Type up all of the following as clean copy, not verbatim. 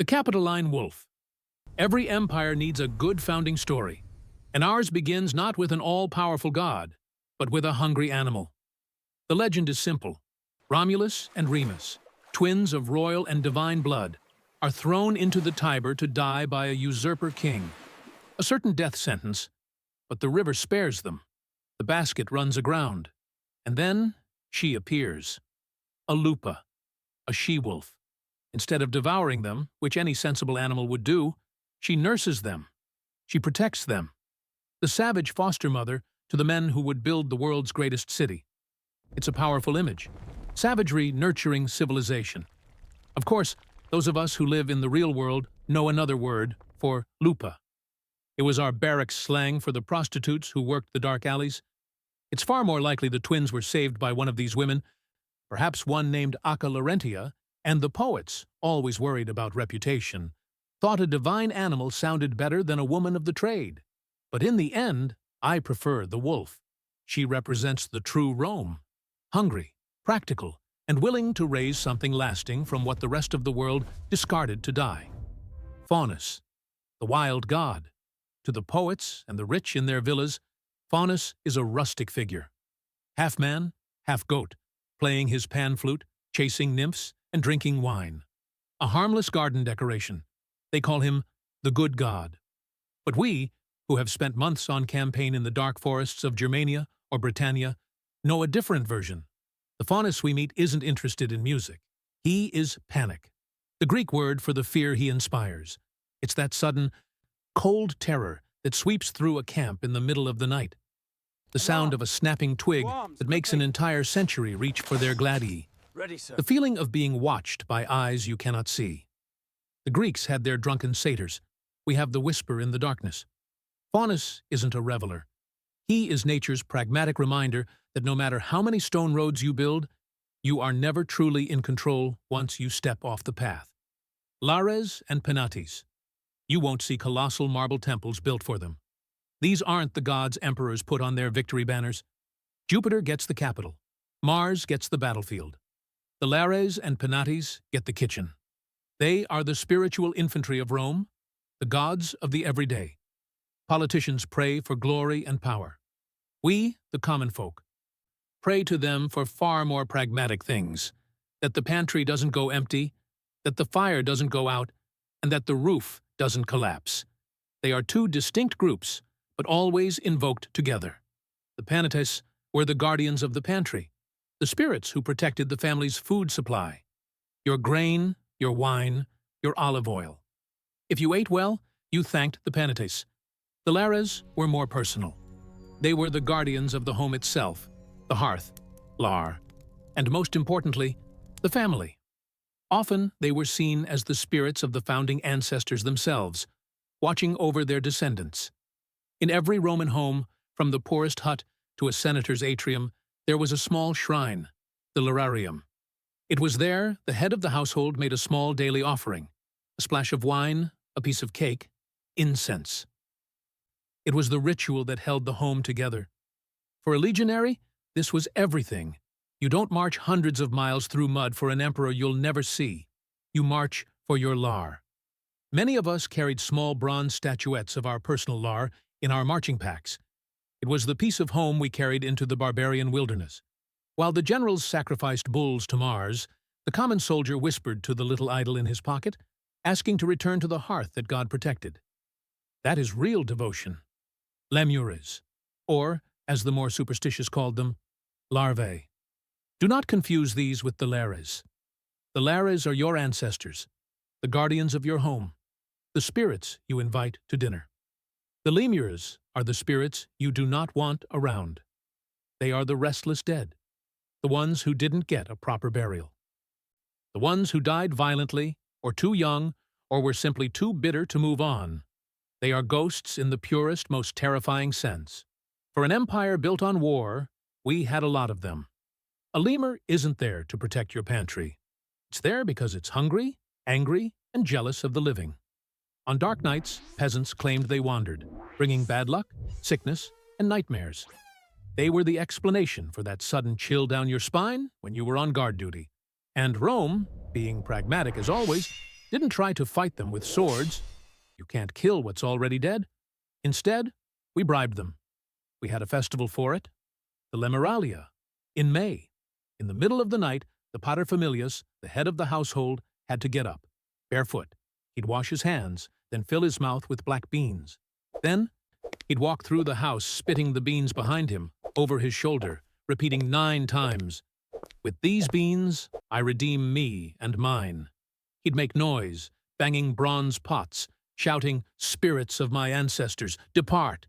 The capitoline wolf. Every empire needs a good founding story, and ours begins not with an all-powerful god, but with a hungry animal. The legend is simple. Romulus and Remus, twins of royal and divine blood, are thrown into the Tiber to die by a usurper king. A certain death sentence, but the river spares them. The basket runs aground, and then she appears. A lupa, a she-wolf. Instead of devouring them, which any sensible animal would do, she nurses them. She protects them. The savage foster mother to the men who would build the world's greatest city. It's a powerful image. Savagery nurturing civilization. Of course, those of us who live in the real world know another word for lupa. It was our barracks slang for the prostitutes who worked the dark alleys. It's far more likely the twins were saved by one of these women, perhaps one named Acca Larentia, and the poets, always worried about reputation, thought a divine animal sounded better than a woman of the trade. But in the end, I prefer the wolf. She represents the true Rome, hungry, practical, and willing to raise something lasting from what the rest of the world discarded to die. Faunus, the wild god. To the poets and the rich in their villas, Faunus is a rustic figure. Half man, half goat, playing his pan flute, chasing nymphs, and drinking wine. A harmless garden decoration. They call him the good god. But we, who have spent months on campaign in the dark forests of Germania or Britannia, know a different version. The Faunus we meet isn't interested in music. He is panic, the Greek word for the fear he inspires. It's that sudden, cold terror that sweeps through a camp in the middle of the night. The sound of a snapping twig that makes an entire century reach for their gladii. Ready, sir. The feeling of being watched by eyes you cannot see. The Greeks had their drunken satyrs. We have the whisper in the darkness. Faunus isn't a reveler. He is nature's pragmatic reminder that no matter how many stone roads you build, you are never truly in control once you step off the path. Lares and Penates. You won't see colossal marble temples built for them. These aren't the gods emperors put on their victory banners. Jupiter gets the capital. Mars gets the battlefield. The Lares and Penates get the kitchen. They are the spiritual infantry of Rome, the gods of the everyday. Politicians pray for glory and power. We, the common folk, pray to them for far more pragmatic things, that the pantry doesn't go empty, that the fire doesn't go out, and that the roof doesn't collapse. They are two distinct groups, but always invoked together. The Penates were the guardians of the pantry, the spirits who protected the family's food supply. Your grain, your wine, your olive oil. If you ate well, you thanked the Penates. The Lares were more personal. They were the guardians of the home itself, the hearth, lar, and most importantly, the family. Often they were seen as the spirits of the founding ancestors themselves, watching over their descendants. In every Roman home, from the poorest hut to a senator's atrium, there was a small shrine, the lararium. It was there the head of the household made a small daily offering, a splash of wine, a piece of cake, incense. It was the ritual that held the home together. For a legionary, this was everything. You don't march hundreds of miles through mud for an emperor you'll never see. You march for your lar. Many of us carried small bronze statuettes of our personal lar in our marching packs. It was the piece of home we carried into the barbarian wilderness. While the generals sacrificed bulls to Mars, the common soldier whispered to the little idol in his pocket, asking to return to the hearth that God protected. That is real devotion. Lemures, or, as the more superstitious called them, larvae. Do not confuse these with the Lares. The Lares are your ancestors, the guardians of your home, the spirits you invite to dinner. The Lemures are the spirits you do not want around. They are the restless dead, the ones who didn't get a proper burial. The ones who died violently, or too young, or were simply too bitter to move on. They are ghosts in the purest, most terrifying sense. For an empire built on war, we had a lot of them. A lemur isn't there to protect your pantry. It's there because it's hungry, angry, and jealous of the living. On dark nights, peasants claimed they wandered, bringing bad luck, sickness, and nightmares. They were the explanation for that sudden chill down your spine when you were on guard duty. And Rome, being pragmatic as always, didn't try to fight them with swords. You can't kill what's already dead. Instead, we bribed them. We had a festival for it, the Lemuralia, in May. In the middle of the night, the paterfamilias, the head of the household, had to get up, barefoot. He'd wash his hands, then fill his mouth with black beans. Then, he'd walk through the house, spitting the beans behind him, over his shoulder, repeating 9 times, "With these beans, I redeem me and mine." He'd make noise, banging bronze pots, shouting, "Spirits of my ancestors, depart!"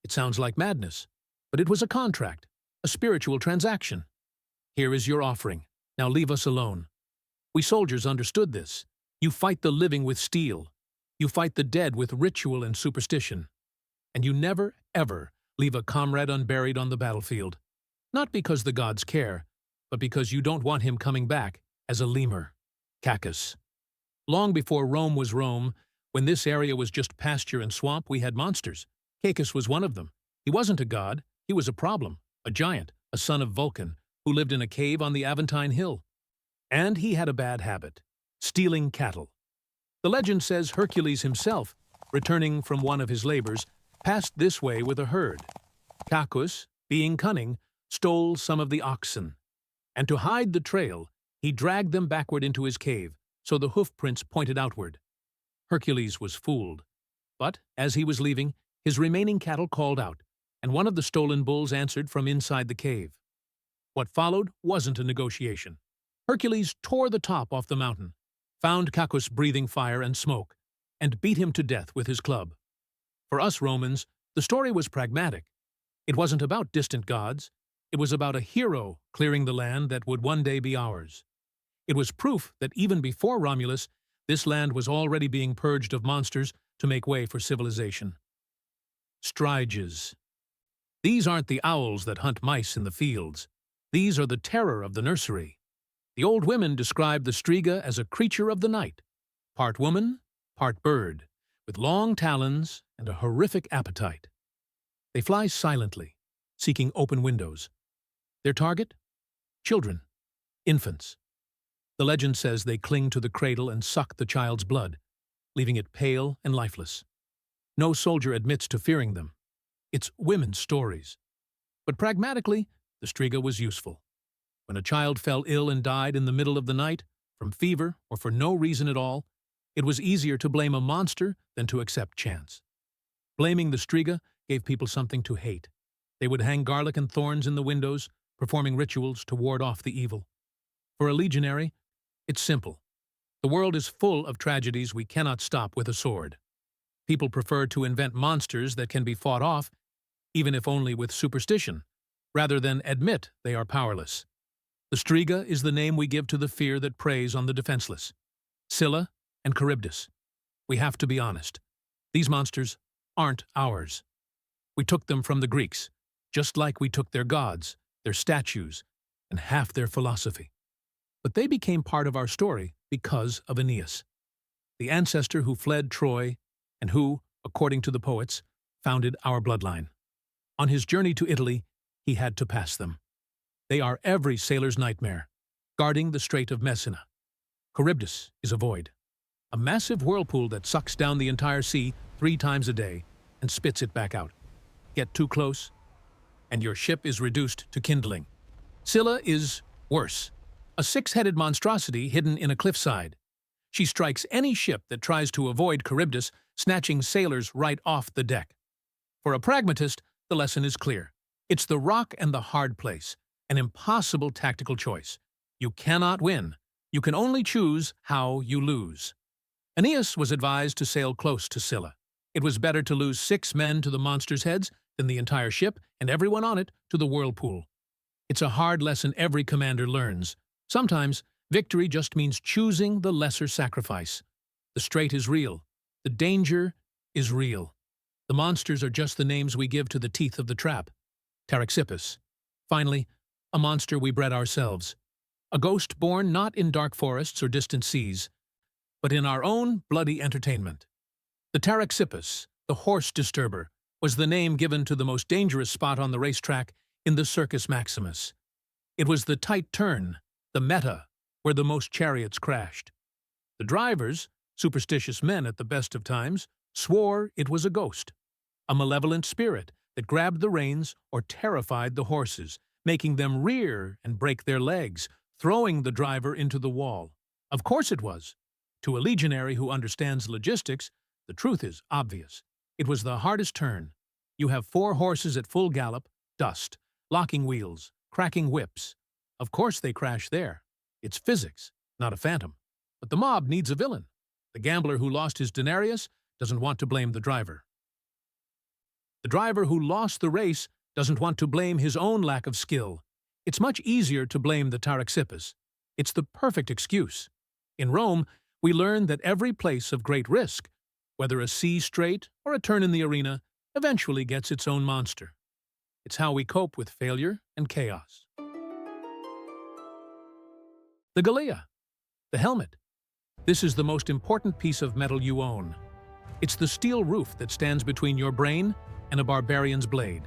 It sounds like madness, but it was a contract, a spiritual transaction. Here is your offering. Now leave us alone. We soldiers understood this. You fight the living with steel. You fight the dead with ritual and superstition. And you never, ever leave a comrade unburied on the battlefield. Not because the gods care, but because you don't want him coming back as a lemur. Cacus. Long before Rome was Rome, when this area was just pasture and swamp, we had monsters. Cacus was one of them. He wasn't a god, he was a problem, a giant, a son of Vulcan, who lived in a cave on the Aventine Hill. And he had a bad habit, stealing cattle. The legend says Hercules himself, returning from one of his labors, passed this way with a herd. Cacus, being cunning, stole some of the oxen. And to hide the trail, he dragged them backward into his cave, so the hoof prints pointed outward. Hercules was fooled. But, as he was leaving, his remaining cattle called out, and one of the stolen bulls answered from inside the cave. What followed wasn't a negotiation. Hercules tore the top off the mountain, found Cacus breathing fire and smoke, and beat him to death with his club. For us Romans, the story was pragmatic. It wasn't about distant gods. It was about a hero clearing the land that would one day be ours. It was proof that even before Romulus, this land was already being purged of monsters to make way for civilization. Striges. These aren't the owls that hunt mice in the fields. These are the terror of the nursery. The old women described the striga as a creature of the night, part woman, part bird, with long talons and a horrific appetite. They fly silently, seeking open windows. Their target? Children, infants. The legend says they cling to the cradle and suck the child's blood, leaving it pale and lifeless. No soldier admits to fearing them. It's women's stories. But pragmatically, the striga was useful. When a child fell ill and died in the middle of the night, from fever or for no reason at all, it was easier to blame a monster than to accept chance. Blaming the striga gave people something to hate. They would hang garlic and thorns in the windows, performing rituals to ward off the evil. For a legionary, it's simple. The world is full of tragedies we cannot stop with a sword. People prefer to invent monsters that can be fought off, even if only with superstition, rather than admit they are powerless. The striga is the name we give to the fear that preys on the defenseless. Scylla and Charybdis. We have to be honest. These monsters aren't ours. We took them from the Greeks, just like we took their gods, their statues, and half their philosophy. But they became part of our story because of Aeneas, the ancestor who fled Troy and who, according to the poets, founded our bloodline. On his journey to Italy, he had to pass them. They are every sailor's nightmare, guarding the Strait of Messina. Charybdis is a void, a massive whirlpool that sucks down the entire sea 3 times a day and spits it back out. Get too close, and your ship is reduced to kindling. Scylla is worse, a 6-headed monstrosity hidden in a cliffside. She strikes any ship that tries to avoid Charybdis, snatching sailors right off the deck. For a pragmatist, the lesson is clear. It's the rock and the hard place, an impossible tactical choice. You cannot win. You can only choose how you lose. Aeneas was advised to sail close to Scylla. It was better to lose 6 men to the monster's heads than the entire ship and everyone on it to the whirlpool. It's a hard lesson every commander learns. Sometimes, victory just means choosing the lesser sacrifice. The strait is real. The danger is real. The monsters are just the names we give to the teeth of the trap. Taraxippus. Finally, a monster we bred ourselves. A ghost born not in dark forests or distant seas, but in our own bloody entertainment. The Taraxippus, the horse disturber, was the name given to the most dangerous spot on the racetrack in the Circus Maximus. It was the tight turn, the meta, where the most chariots crashed. The drivers, superstitious men at the best of times, swore it was a ghost, a malevolent spirit that grabbed the reins or terrified the horses, making them rear and break their legs, throwing the driver into the wall. Of course it was. To a legionary who understands logistics, the truth is obvious. It was the hardest turn. You have 4 horses at full gallop, dust, locking wheels, cracking whips. Of course they crash there. It's physics, not a phantom. But the mob needs a villain. The gambler who lost his denarius doesn't want to blame the driver. The driver who lost the race doesn't want to blame his own lack of skill. It's much easier to blame the Taraxippus. It's the perfect excuse. In Rome, we learn that every place of great risk, whether a sea strait or a turn in the arena, eventually gets its own monster. It's how we cope with failure and chaos. The Galea, the helmet. This is the most important piece of metal you own. It's the steel roof that stands between your brain and a barbarian's blade.